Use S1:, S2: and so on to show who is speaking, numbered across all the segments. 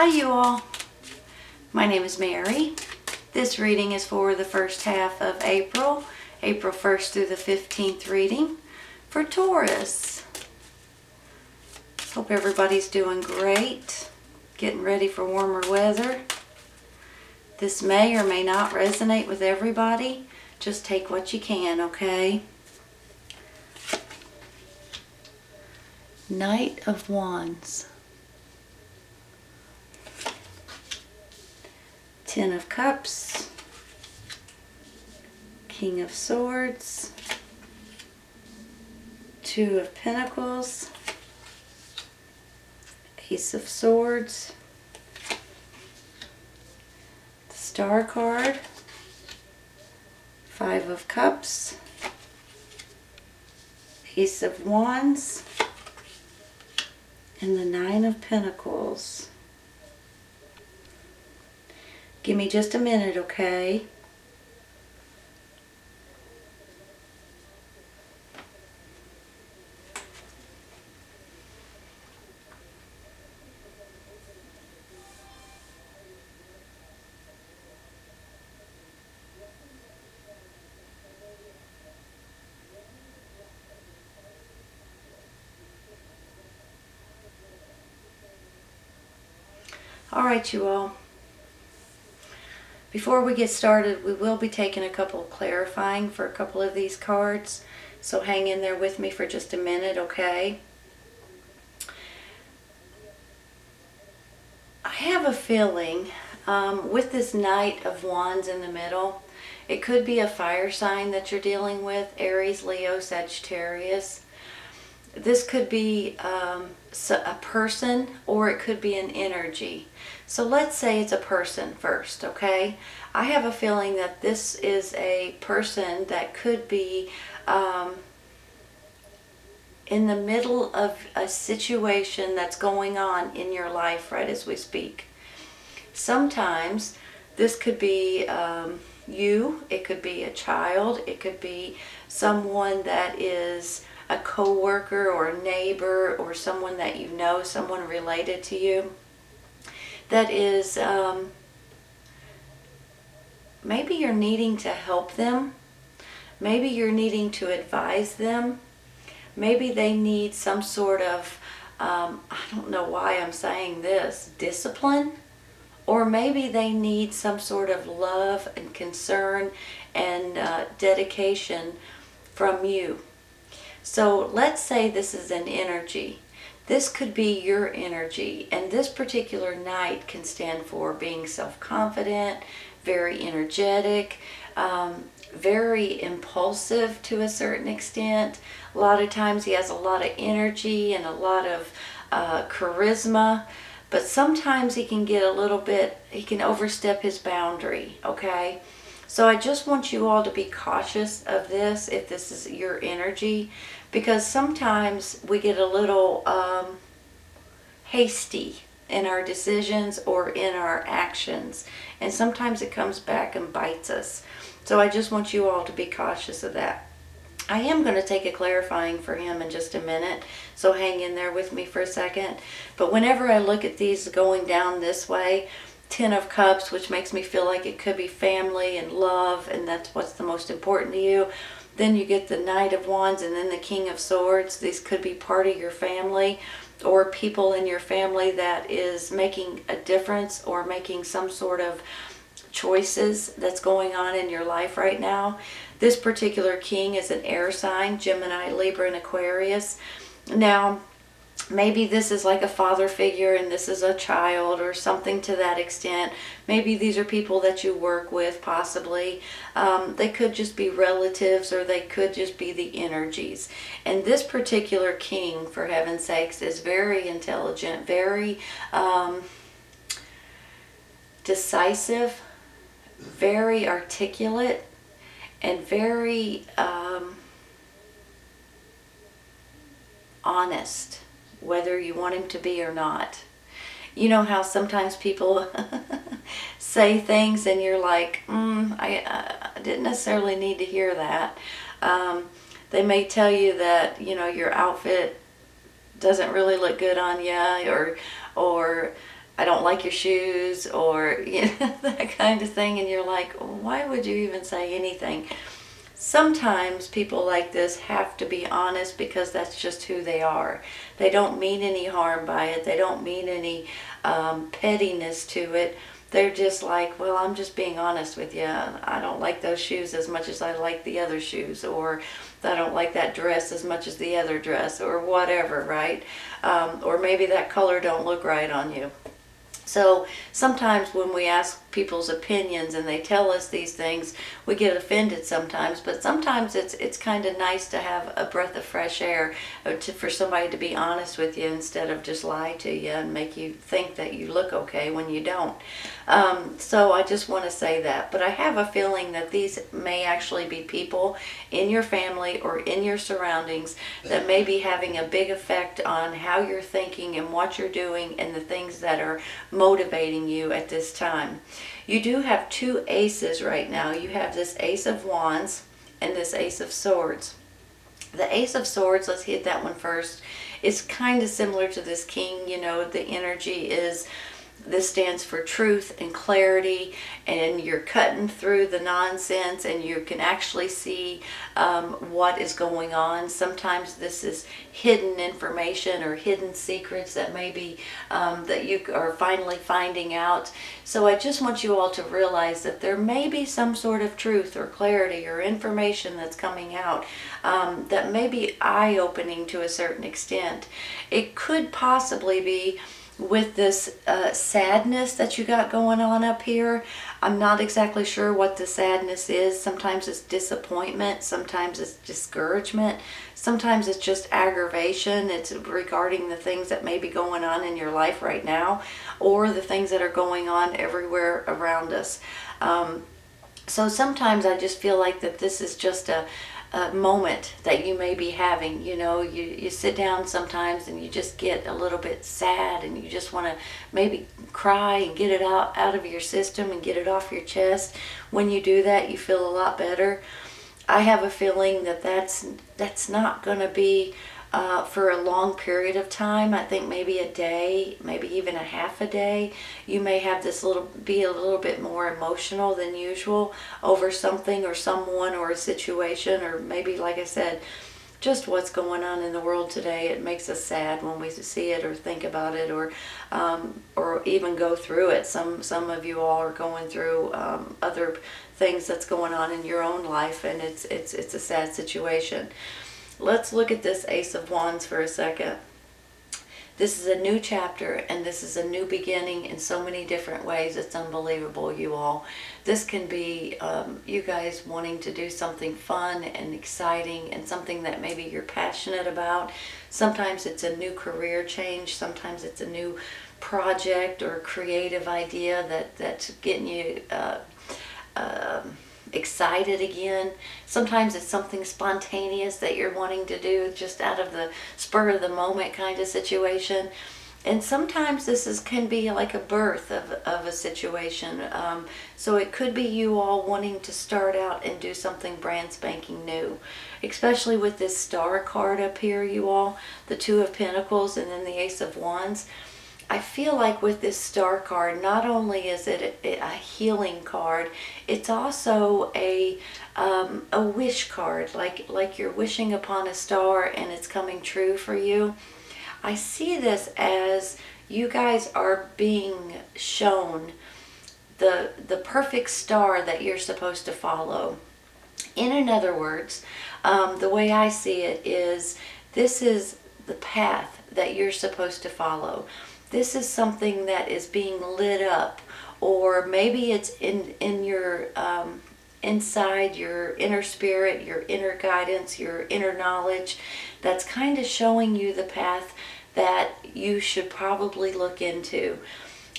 S1: Hi you all, my name is Mary. This reading is for the first half of April 1st through the 15th reading for Taurus. Hope everybody's doing great, getting ready for warmer weather. This may or may not resonate with everybody. Just take what you can, okay? Knight of Wands. 10 of Cups, King of Swords, 2 of Pentacles, Ace of Swords, the Star card, 5 of Cups, Ace of Wands, and the 9 of Pentacles. Give me just a minute, okay? All right, you all. Before we get started, we will be taking a couple clarifying for a couple of these cards. So hang in there with me for just a minute, okay? I have a feeling with this Knight of Wands in the middle, it could be a fire sign that you're dealing with, Aries, Leo, Sagittarius. This could be a person, or it could be an energy. So let's say it's a person first, okay? I have a feeling that this is a person that could be in the middle of a situation that's going on in your life right as we speak. Sometimes this could be you, it could be a child, it could be someone that is a co-worker or a neighbor or someone that you know, someone related to you, that is maybe you're needing to help them, maybe you're needing to advise them, maybe they need some sort of I don't know why I'm saying this, discipline, or maybe they need some sort of love and concern and dedication from you. So let's say this is an energy. This could be your energy, and this particular Knight can stand for being self-confident, very energetic, very impulsive to a certain extent. A lot of times he has a lot of energy and a lot of charisma, but sometimes he can get a little bit, he can overstep his boundary, okay? So I just want you all to be cautious of this if this is your energy, because sometimes we get a little hasty in our decisions or in our actions, and sometimes it comes back and bites us. So I just want you all to be cautious of that. I am going to take a clarifying for him in just a minute, so hang in there with me for a second. But whenever I look at these going down this way, 10 of Cups, which makes me feel like it could be family and love, and that's what's the most important to you. Then you get the Knight of Wands and then the King of Swords. These could be part of your family or people in your family that is making a difference or making some sort of choices that's going on in your life right now. This particular king is an air sign, Gemini, Libra, and Aquarius. Now, maybe this is like a father figure and this is a child or something to that extent. Maybe these are people that you work with, possibly. They could just be relatives, or they could just be the energies. And this particular king, for heaven's sakes, is very intelligent, very decisive, very articulate, and very honest, whether you want him to be or not. You know how sometimes people say things and you're like, I didn't necessarily need to hear that. They may tell you that, your outfit doesn't really look good on you, or I don't like your shoes, or that kind of thing, and you're like, why would you even say anything? Sometimes people like this have to be honest because that's just who they are. They don't mean any harm by it. They don't mean any pettiness to it. They're just like, well, I'm just being honest with you. I don't like those shoes as much as I like the other shoes, or I don't like that dress as much as the other dress, or whatever, right? Or maybe that color don't look right on you. So sometimes when we ask people's opinions and they tell us these things, we get offended sometimes, but sometimes it's kind of nice to have a breath of fresh air, for somebody to be honest with you instead of just lie to you and make you think that you look okay when you don't. So I just want to say that. But I have a feeling that these may actually be people in your family or in your surroundings that may be having a big effect on how you're thinking and what you're doing and the things that are motivating you at this time. You do have two aces right now. You have this Ace of Wands and this Ace of Swords. The Ace of Swords, let's hit that one first, is kind of similar to this King. The energy is, this stands for truth and clarity, and you're cutting through the nonsense and you can actually see what is going on. Sometimes this is hidden information or hidden secrets that maybe that you are finally finding out. So I just want you all to realize that there may be some sort of truth or clarity or information that's coming out that may be eye-opening to a certain extent. It could possibly be with this sadness that you got going on up here. I'm not exactly sure what the sadness is. Sometimes it's disappointment, sometimes it's discouragement, sometimes it's just aggravation. It's regarding the things that may be going on in your life right now, or the things that are going on everywhere around us. So sometimes I just feel like that this is just a moment that you may be having. You sit down sometimes and you just get a little bit sad and you just want to maybe cry and get it out of your system and get it off your chest. When you do that, you feel a lot better. I have a feeling that that's not going to be for a long period of time. I think maybe a day, maybe even a half a day. You may have be a little bit more emotional than usual over something or someone or a situation, or maybe, like I said, just what's going on in the world today. It makes us sad when we see it or think about it, or even go through it. Some of you all are going through other things that's going on in your own life, and it's a sad situation. Let's look at this Ace of Wands for a second. This is a new chapter, and this is a new beginning in so many different ways. It's unbelievable, you all. This can be you guys wanting to do something fun and exciting and something that maybe you're passionate about. Sometimes it's a new career change. Sometimes it's a new project or creative idea that's getting you excited again. Sometimes it's something spontaneous that you're wanting to do just out of the spur of the moment kind of situation. And sometimes this can be like a birth of a situation. So it could be you all wanting to start out and do something brand spanking new. Especially with this Star card up here, you all. The Two of Pentacles and then the Ace of Wands. I feel like with this Star card, not only is it a healing card, it's also a wish card, like you're wishing upon a star and it's coming true for you. I see this as you guys are being shown the perfect star that you're supposed to follow. In other words, the way I see it is, this is the path that you're supposed to follow. This is something that is being lit up, or maybe it's in your inside your inner spirit, your inner guidance, your inner knowledge, that's kind of showing you the path that you should probably look into.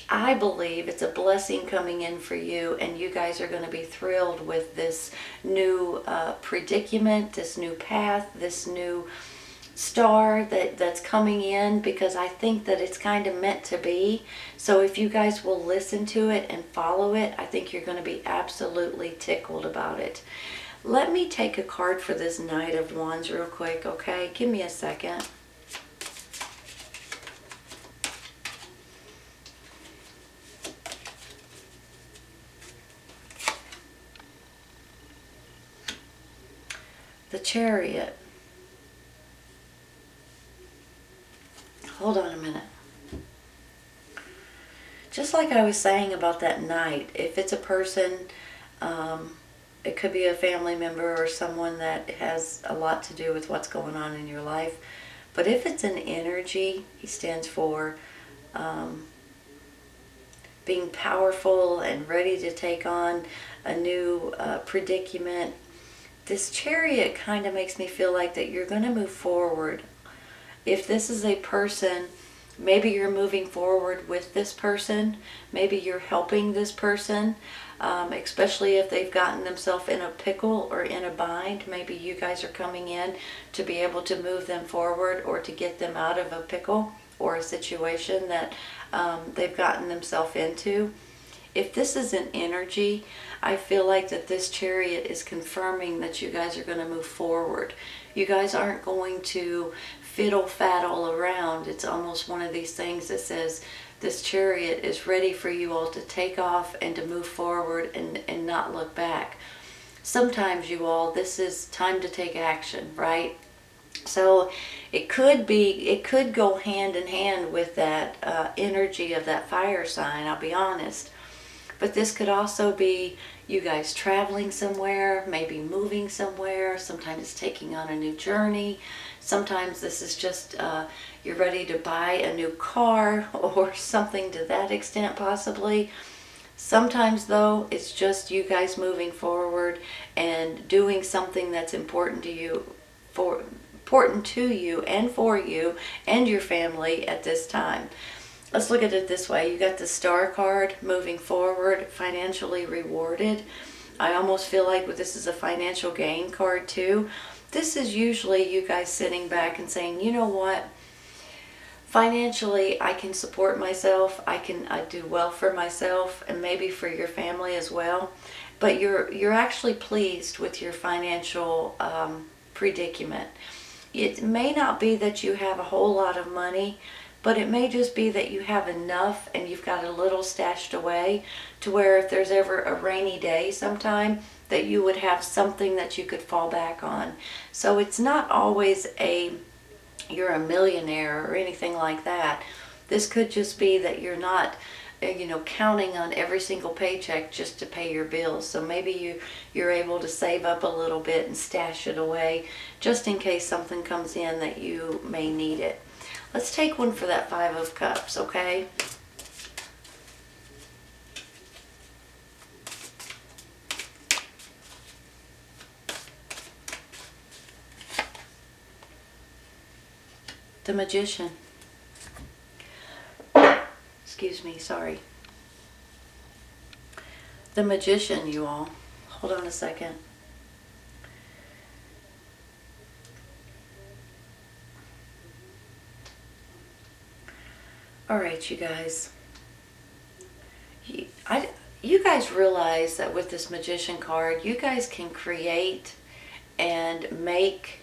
S1: I believe it's a blessing coming in for you, and you guys are going to be thrilled with this new predicament, this new path, this new star that's coming in, because I think that it's kind of meant to be. So if you guys will listen to it and follow it, I think you're going to be absolutely tickled about it. Let me take a card for this Knight of Wands real quick, okay? Give me a second. the Chariot. Hold on a minute. Just like I was saying about that Knight, if it's a person, it could be a family member or someone that has a lot to do with what's going on in your life. But if it's an energy, he stands for being powerful and ready to take on a new predicament. This Chariot kind of makes me feel like that you're going to move forward. If this is a person, maybe you're moving forward with this person. Maybe you're helping this person, especially if they've gotten themselves in a pickle or in a bind. Maybe you guys are coming in to be able to move them forward or to get them out of a pickle or a situation that they've gotten themselves into. If this is an energy, I feel like that this Chariot is confirming that you guys are going to move forward. You guys aren't going to fiddle-faddle around. It's almost one of these things that says this Chariot is ready for you all to take off and to move forward and not look back. Sometimes, you all, this is time to take action, right? So it could go hand in hand with that energy of that fire sign, I'll be honest. But this could also be you guys traveling somewhere, maybe moving somewhere. Sometimes it's taking on a new journey. Sometimes this is just you're ready to buy a new car or something to that extent possibly. Sometimes though, it's just you guys moving forward and doing something that's important to you and for you and your family at this time. Let's look at it this way. You got the Star card, moving forward, financially rewarded. I almost feel like this is a financial gain card too. This is usually you guys sitting back and saying, you know what? Financially, I can support myself. I do well for myself and maybe for your family as well. But you're actually pleased with your financial predicament. It may not be that you have a whole lot of money, but it may just be that you have enough and you've got a little stashed away to where if there's ever a rainy day sometime, that you would have something that you could fall back on. So it's not always you're a millionaire or anything like that. This could just be that you're not counting on every single paycheck just to pay your bills. So maybe you're able to save up a little bit and stash it away just in case something comes in that you may need it. Let's take one for that Five of Cups, okay? The Magician. Excuse me, sorry. The Magician, you all. Hold on a second. Alright, you guys. You guys realize that with this Magician card, you guys can create and make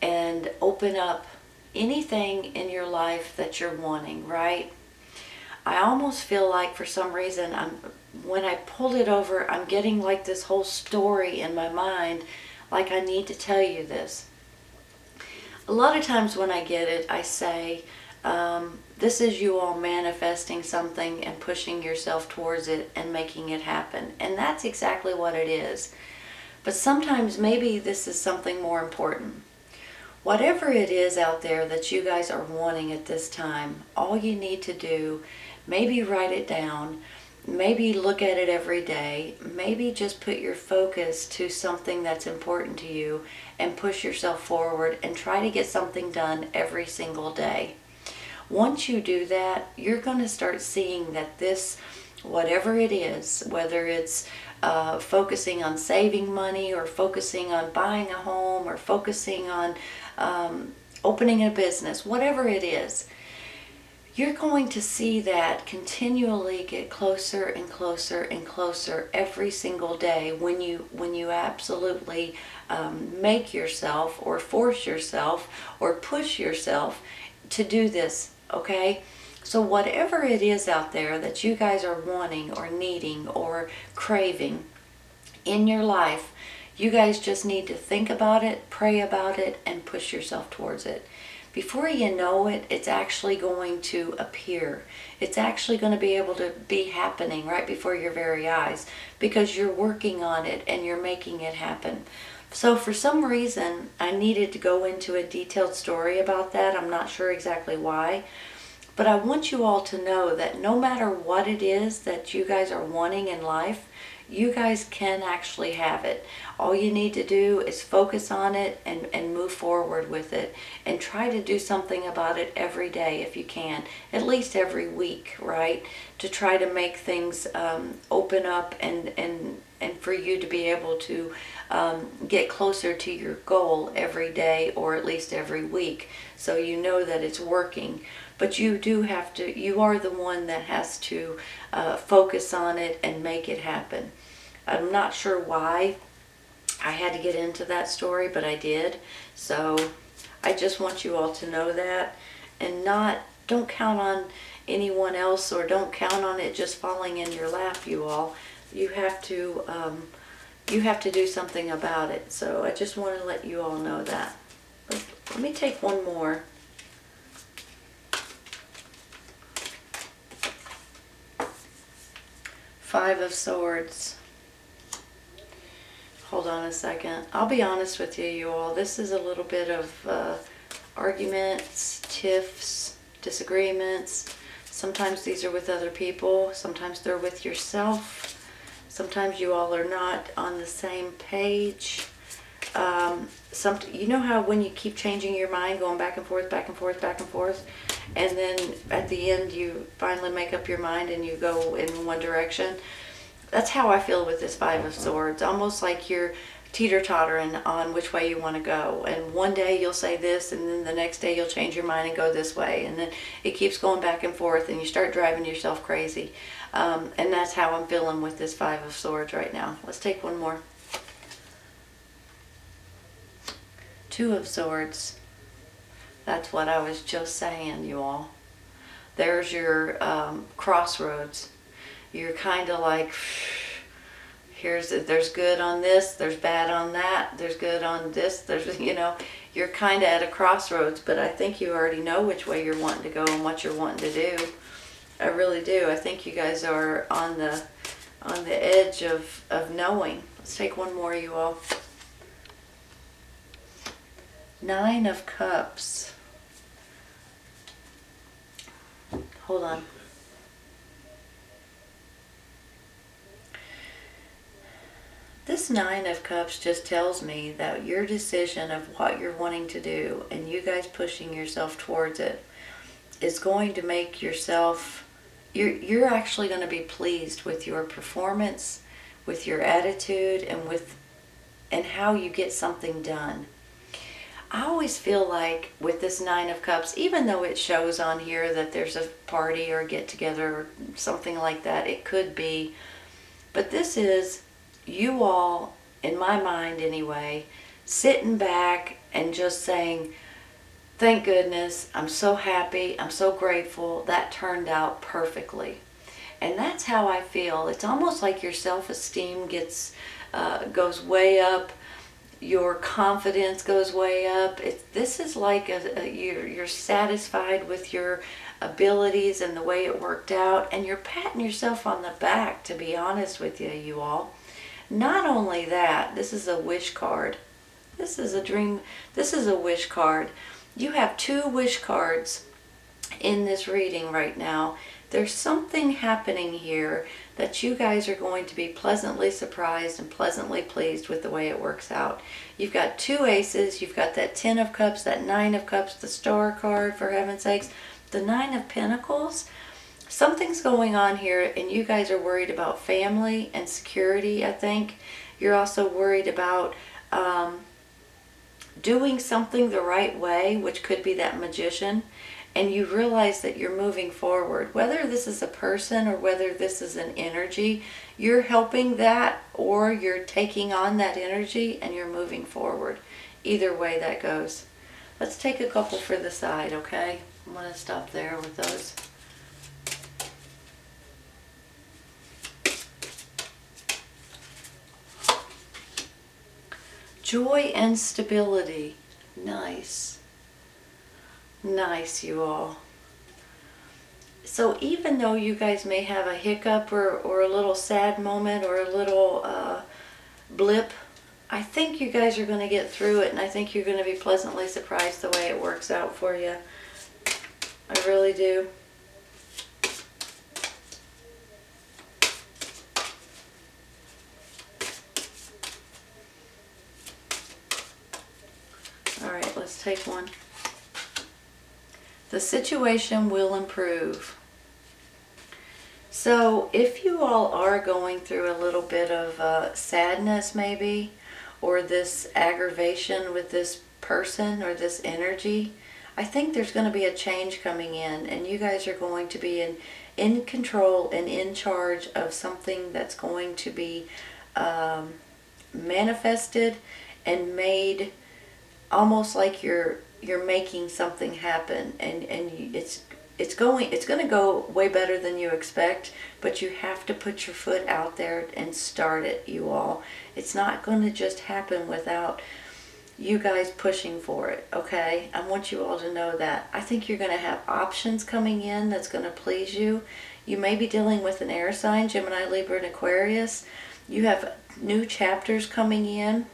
S1: and open up anything in your life that you're wanting, right? I almost feel like for some reason, when I pulled it over, I'm getting like this whole story in my mind, like I need to tell you this. A lot of times when I get it, I say, this is you all manifesting something and pushing yourself towards it and making it happen. And that's exactly what it is. But sometimes maybe this is something more important. Whatever it is out there that you guys are wanting at this time, all you need to do, maybe write it down, maybe look at it every day, maybe just put your focus to something that's important to you and push yourself forward and try to get something done every single day. Once you do that, you're going to start seeing that this, whatever it is, whether it's focusing on saving money or focusing on buying a home or focusing on opening a business, whatever it is, you're going to see that continually get closer and closer and closer every single day when you absolutely make yourself or force yourself or push yourself to do this, okay? So whatever it is out there that you guys are wanting or needing or craving in your life, You guys just need to think about it, pray about it, and push yourself towards it. Before you know it, it's actually going to appear. It's actually going to be able to be happening right before your very eyes because you're working on it and you're making it happen. So for some reason, I needed to go into a detailed story about that. I'm not sure exactly why. But I want you all to know that no matter what it is that you guys are wanting in life, you guys can actually have it. All you need to do is focus on it and move forward with it. And try to do something about it every day if you can. At least every week, right? To try to make things open up and for you to be able to get closer to your goal every day or at least every week. So you know that it's working. But you do have to, you are the one that has to focus on it and make it happen. I'm not sure why I had to get into that story, but I did. So I just want you all to know that and don't count on anyone else or don't count on it just falling in your lap, you all. You have to do something about it. So I just want to let you all know that. Let me take one more. Five of Swords. Hold on a second. I'll be honest with you all. This is a little bit of arguments, tiffs, disagreements. Sometimes these are with other people. Sometimes they're with yourself. Sometimes you all are not on the same page. You know how when you keep changing your mind, going back and forth, back and forth, back and forth, and then at the end you finally make up your mind and you go in one direction? That's how I feel with this Five of Swords. Almost like you're teeter-tottering on which way you want to go. And one day you'll say this, and then the next day you'll change your mind and go this way. And then it keeps going back and forth, and you start driving yourself crazy. And that's how I'm feeling with this Five of Swords right now. Let's take one more. Two of Swords. That's what I was just saying, you all. There's your crossroads. You're kind of like, there's good on this, there's bad on that, there's good on this, you're kind of at a crossroads, but I think you already know which way you're wanting to go and what you're wanting to do. I really do. I think you guys are on the edge of knowing. Let's take one more, you all. Nine of Cups. Hold on. This Nine of Cups just tells me that your decision of what you're wanting to do and you guys pushing yourself towards it is going to make yourself, you're actually going to be pleased with your performance, with your attitude, and how you get something done. I always feel like with this Nine of Cups, even though it shows on here that there's a party or a get-together or something like that, it could be, but this is you all, in my mind anyway, sitting back and just saying, thank goodness, I'm so happy, I'm so grateful, that turned out perfectly. And that's how I feel. It's almost like your self-esteem goes way up, your confidence goes way up. This is like you're satisfied with your abilities and the way it worked out, and you're patting yourself on the back, to be honest with you all. Not only that, this is a wish card. This is a dream. This is a wish card. You have two wish cards in this reading right now. There's something happening here that you guys are going to be pleasantly surprised and pleasantly pleased with the way it works out. You've got two aces. You've got that Ten of Cups, that Nine of Cups, the Star card, for heaven's sakes, the Nine of Pentacles. Something's going on here, and you guys are worried about family and security, I think. You're also worried about doing something the right way, which could be that Magician, and you realize that you're moving forward. Whether this is a person or whether this is an energy, you're helping that or you're taking on that energy and you're moving forward. Either way that goes. Let's take a couple for the side, okay? I'm going to stop there with those. Joy and stability. Nice. Nice, you all. So even though you guys may have a hiccup or a little sad moment or a little blip, I think you guys are going to get through it, and I think you're going to be pleasantly surprised the way it works out for you. I really do. Alright, let's take one. The situation will improve. So if you all are going through a little bit of sadness maybe, or this aggravation with this person or this energy, I think there's going to be a change coming in, and you guys are going to be in control and in charge of something that's going to be manifested and made almost like you're making something happen, and it's going to go way better than you expect, but you have to put your foot out there and start it, you all. It's not going to just happen without you guys pushing for it, okay? I want you all to know that. I think you're going to have options coming in that's going to please you. You may be dealing with an air sign, Gemini, Libra, and Aquarius. You have new chapters coming in.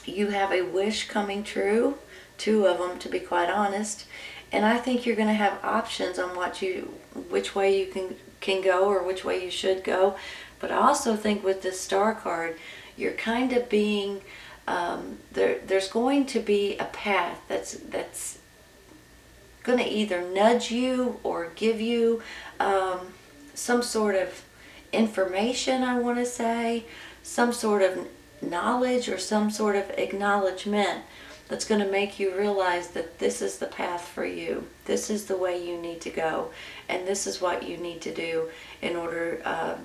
S1: You have a wish coming true, 2 of them to be quite honest, and I think you're going to have options on which way you can go or which way you should go. But I also think with this star card, you're kind of being there's going to be a path that's going to either nudge you or give you some sort of information, I want to say, some sort of knowledge or some sort of acknowledgement that's going to make you realize that this is the path for you. This is the way you need to go, and this is what you need to do in order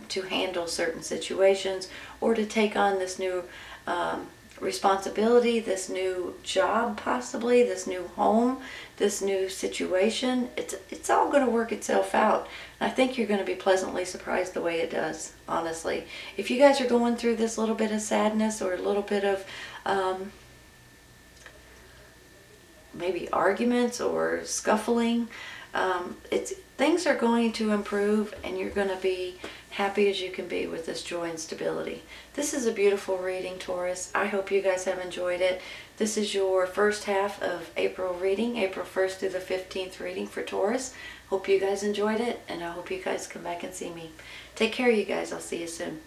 S1: to handle certain situations or to take on this new responsibility, this new job, possibly this new home, this new situation. It's all going to work itself out. I think you're going to be pleasantly surprised the way it does, honestly. If you guys are going through this little bit of sadness or a little bit of maybe arguments or scuffling, things are going to improve, and you're going to be happy as you can be with this joy and stability. This is a beautiful reading, Taurus. I hope you guys have enjoyed it. This is your first half of April reading, April 1st through the 15th reading for Taurus. Hope you guys enjoyed it, and I hope you guys come back and see me. Take care, you guys. I'll see you soon.